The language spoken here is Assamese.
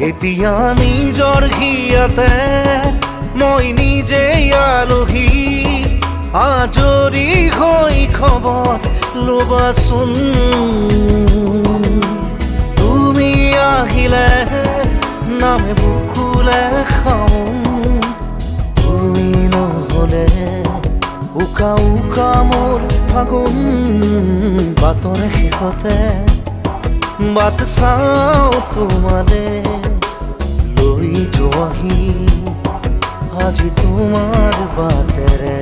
এতিয়া নিজৰ হিয়াতে মই নিজে আলহী আজৰি হৈ খবৰ ল'বাচোন তুমি আহিলে নামে বুকুলে খাওঁ তুমি নহ'লে উকা উকা মোৰ ফাগুন বাটৰ শেষতে বাট চাওঁ তোমালে লৈ যোৱাহি আজি তোমাৰ বাটেৰে